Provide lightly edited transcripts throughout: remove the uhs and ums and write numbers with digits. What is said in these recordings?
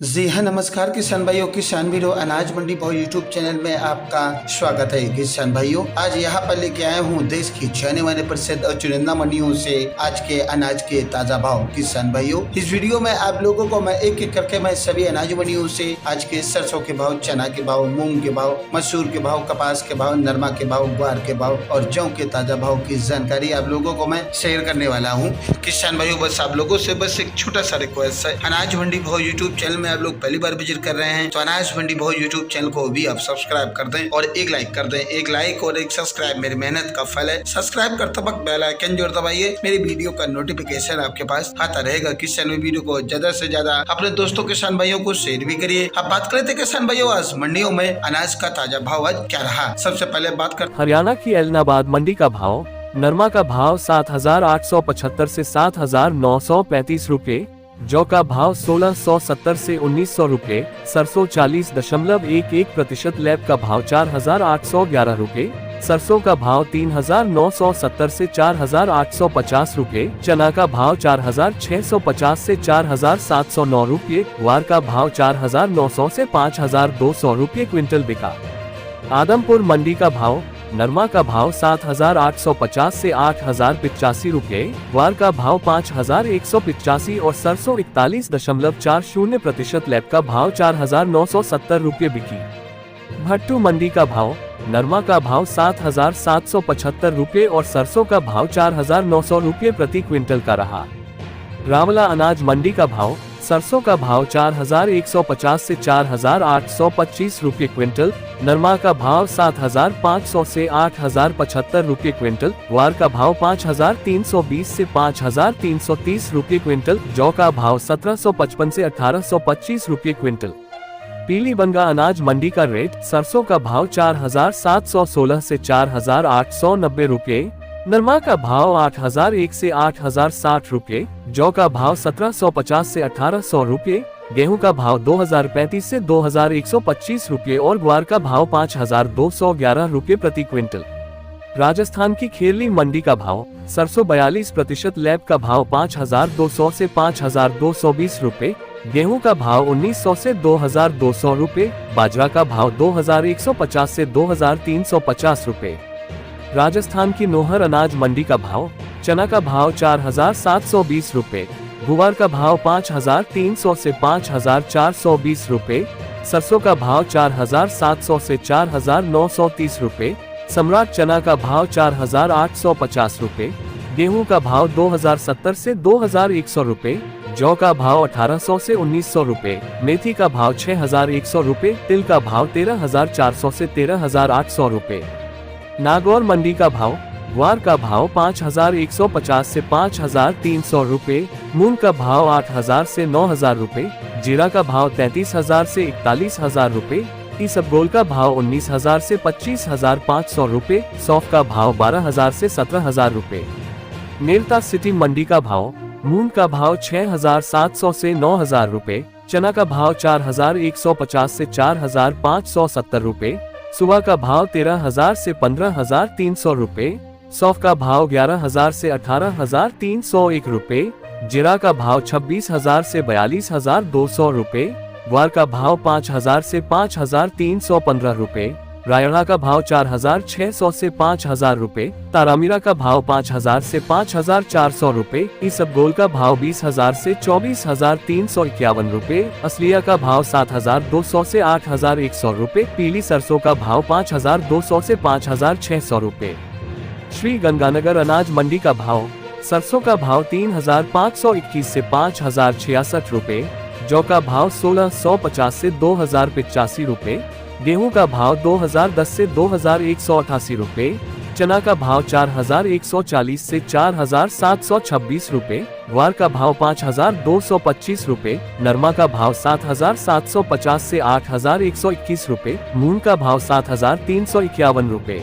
जी हाँ, नमस्कार किसान भाइयों, किसान वीरों, अनाज मंडी भाव यूट्यूब चैनल में आपका स्वागत है। किसान भाइयों, आज यहाँ पर लेके आया हूँ देश की जाने माने प्रसिद्ध और चुनिंदा मंडियों से आज के अनाज के ताजा भाव। किसान भाइयों, इस वीडियो में आप लोगों को मैं एक एक करके मैं सभी अनाज मंडियों से आज के सरसों के भाव, चना के भाव, मूंग के भाव, मसूर के भाव, कपास के भाव, नरमा के भाव, ग्वार के भाव और जौ के ताजा भाव की जानकारी आप लोगों को मैं शेयर करने वाला हूँ। किसान भाइयों, बस आप लोगों से बस एक छोटा सा रिक्वेस्ट है, अनाज मंडी भाव यूट्यूब चैनल आप लोग पहली बार विजिट कर रहे हैं तो अनाज मंडी भाव यूट्यूब चैनल को भी आप सब्सक्राइब कर दें और एक लाइक कर दें। एक लाइक और एक सब्सक्राइब मेरी मेहनत का फल है। सब्सक्राइब करते वक्त बेल आइकन जरूर दबाइए, मेरी वीडियो का नोटिफिकेशन आपके पास आता रहेगा। किसान वीडियो को ज्यादा से ज्यादा अपने दोस्तों किसान भाइयों को शेयर भी करिए। अब बात करते किसान भाइयों, आज मंडियों में अनाज का ताजा भाव आज क्या रहा। सबसे पहले बात कर हरियाणा की एलनाबाद मंडी का भाव। नरमा का भाव 7,875 से 7,935 रूपए, जौ का भाव 1,670 से 1,900 रूपए, सरसों 40.11% लैब का भाव 4,811 रूपए, सरसों का भाव 3,970 से 4,850 रूपए, चना का भाव 4,650 से 4,709 रूपए, ग्वार का भाव 4,900 से 5,200 रूपए क्विंटल बिका। आदमपुर मंडी का भाव। नरमा का भाव 7,850 से 8,085 रूपए, ग्वार का भाव 5,185 और सरसों 41.40% लैब का भाव 4,970 रूपए बिकी। भट्टू मंडी का भाव। नरमा का भाव 7,775 रूपए और सरसों का भाव 4,900 रूपए प्रति क्विंटल का रहा। रामला अनाज मंडी का भाव। सरसों का भाव 4,150 से 4,825 रूपए क्विंटल, नरमा का भाव 7,500 से 8,075 रूपए क्विंटल, ग्वार का भाव 5,320 से 5,330 रूपए क्विंटल, जौ का भाव 1,755 से 1,825 रूपए क्विंटल। पीली बंगा अनाज मंडी का रेट। सरसों का भाव 4,716 से 4,890 रूपए, नरमा का भाव 8,001 से 8,060 रूपए, जौ का भाव 1,750 से 1,800 रूपए, गेहूं का भाव 2,035 से 2,125 रूपए और ग्वार का भाव 5,211 रूपए प्रति क्विंटल। राजस्थान की खेरली मंडी का भाव। सरसों 42% लैब का भाव 5,200 से 5,220 रूपए, गेहूं का भाव 1,900 से 2,200 रूपए, बाजरा का भाव 2,150 से 2,350 रूपए। राजस्थान की नोहर अनाज मंडी का भाव। चना का भाव 4,720 रूपए, गुवार का भाव 5,300 से 5,420 रूपए, सरसों का भाव 4,700 से 4,930 रूपए, सम्राट चना का भाव 4,850 रूपए, गेहूं का भाव 2,070 से 2,100 रूपए, जौ का भाव 1,800 से 1,900 रूपए, मेथी का भाव 6,100 रूपए, तिल का भाव 13,400 से 13,800 रूपए। नागौर मंडी का भाव। ग्वार का भाव 5,150 से 5,300 रूपए, मूंग का भाव 8,000 से 9,000 रूपए, जीरा का भाव 33,000 से 41,000 रूपए, इसबगोल का भाव 19,000 से 25,500 रूपए, सौंफ का भाव 12,000 से 17,000 रूपए। नेरता सिटी मंडी का भाव। मूंग का भाव 6,700 से 9,000 रूपए, चना का भाव 4,150 से 4,570 रूपए, सुबह का भाव 13,000 से 15,300 रूपए, सौंफ का भाव 11,000 से 18,301 रूपए, जीरा का भाव 26,000 से 42,200 रूपए, ग्वार का भाव 5,000 से 5,315 रूपए, रायड़ा का भाव 4,600 से 5,000 रूपए, तारामीरा का भाव 5,000 से 5,400 रूपए, इसबगोल का भाव 20,000 से 24,351 रूपए, असलिया का भाव 7,200 से 8,100 रूपए, पीली सरसों का भाव 5,200 से 5,600 रूपए। श्री गंगानगर अनाज मंडी का भाव। सरसों का भाव 3,521 से 5,066 रूपए, जौ का भाव 1,650 से 2,085 रूपए, गेहूं का भाव 2,010 से 2,188 रूपए, चना का भाव 4,140 से 4,726 रूपए, ग्वार का भाव 5,225 रूपए, नरमा का भाव 7,750 से 8,121 रूपए, मूंग का भाव 7,351 रूपए।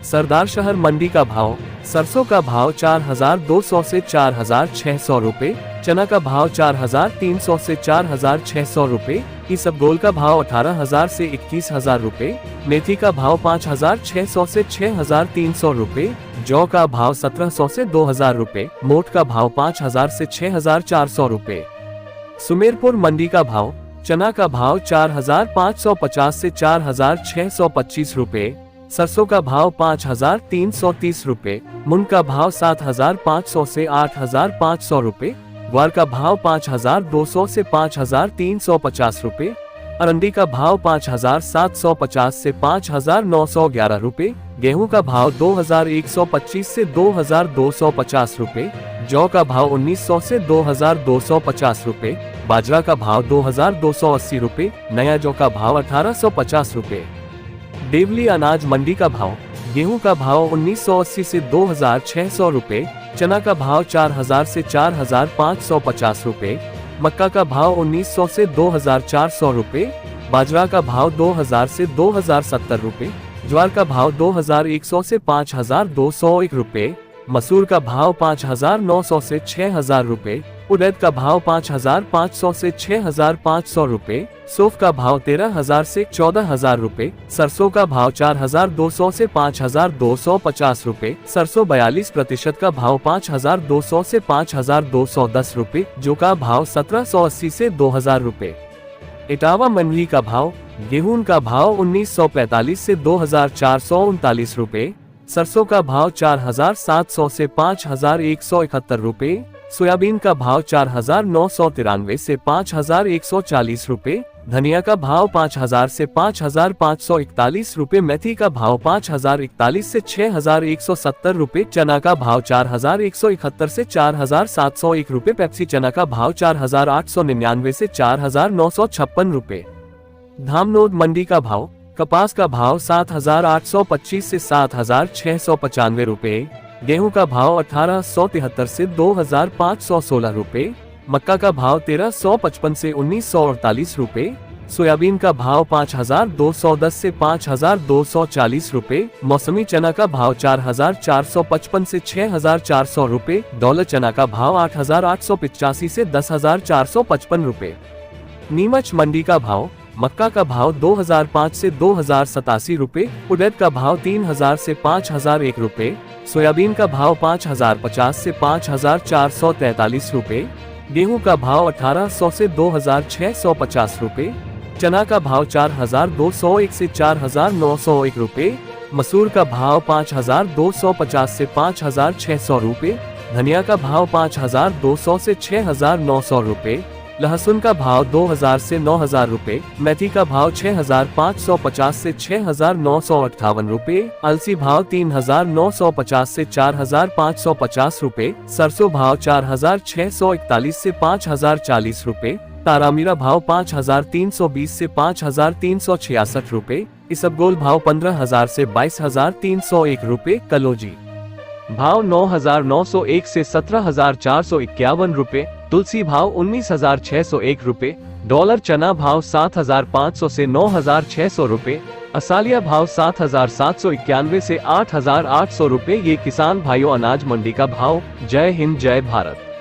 सरदार शहर मंडी का भाव। सरसों का भाव 4,200 से 4,600 रूपए, चना का भाव 4,300 से 4,600 रूपए, इसबगोल का भाव 18,000 से 21,000 रूपए, मेथी का भाव 5,600 से 6,300 रूपए, जौ का भाव 1,700 से 2,000 रूपए, मोठ का भाव 5,000 से 6,400 रूपए। सुमेरपुर मंडी का भाव। चना का भाव 4,550 से 4,625 रुपए, सरसों का भाव 5,330 रुपए, मूंग का भाव 7,500 से 8,500 रुपए, ग्वार का भाव 5,200 से 5,350 रुपए, अरंडी का भाव 5,750 से 5,911 रुपए, गेहूं का भाव 2,125 से 2,250 रुपए, जौ का भाव 1,900 से 2,250 रुपए, बाजरा का भाव 2,280 रुपए, नया जौ का भाव 1,850 रुपए। देवली अनाज मंडी का भाव, गेहूं का भाव 1,980 से 2,600 रुपए, चना का भाव 4,000 से 4,550 रुपए, मक्का का भाव 1,900 से 2,400 रुपए, बाजरा का भाव 2,000 से 2,070 रुपए, ज्वार का भाव 2,100 से 5,201 रुपए, मसूर का भाव 5,900 से 6,000 रुपए, उड़द का भाव 5,500 से 6,500 रुपए, सौंफ का भाव 13,000 से 14,000 रुपए, सरसों का भाव 4,200 से 5,250 रुपए, सरसों 42% का भाव 5,200 से 5,210 रुपए, जौ का भाव 1,780 से 2,000 रुपए। इटावा मंडी का भाव, गेहूं का भाव 1,945 से 2,439 रुपए, सरसों का भाव 4,700 से 5,171 रुपए, सोयाबीन का भाव 4,993 से 5,140 रुपए, धनिया का भाव 5,000 से 5,541 रुपए, मेथी का भाव 5,041 से 6,170 रुपए, चना का भाव 4,171 से 4,701 रुपए, पेप्सी चना का भाव 4,899 से 4,956 रुपए। धामनोद मंडी का भाव, कपास का भाव 7,825 से 7,695 रुपए, गेहूं का भाव 1,873 से 2,516 रुपए, मक्का का भाव 1,355 से 1,948 रुपए, सोयाबीन का भाव 5,210 से 5,240 रुपए, मौसमी चना का भाव 4,455 से 6,400 रुपए, दौलत चना का भाव 8,885 से 10,455 रुपए। नीमच मंडी का भाव, मक्का का भाव 2,005 से 2,087 रुपए, उड़द का भाव 3,000 से 5,001 रुपए, सोयाबीन का भाव 5,050 से 5,443 रुपए, गेहूं का भाव 1,800 से 2,650 रुपए, चना का भाव 4,201 से 4,901 रुपए, मसूर का भाव 5,250 से 5,600 रुपए, धनिया का भाव 5,200 से 6,900 रुपए, लहसुन का भाव 2,000 से 9,000 रुपए, मेथी का भाव 6,550 से 6,958 रुपए, अलसी भाव 3,950 से 4,550 रुपए, सरसों भाव 4,641 से 5,040 रुपए, तारामीरा भाव 5,320 से 5,366 रुपए, इसबगोल भाव 15,000 से 22,301 रुपए, कलौजी भाव 9,901 से 17,451 रुपए, तुलसी भाव 19,601 रुपए, डॉलर चना भाव 7,500 से 9,600 रुपए, असालिया भाव 7,791 से 8,800 रुपए। ये किसान भाइयों अनाज मंडी का भाव। जय हिंद, जय भारत।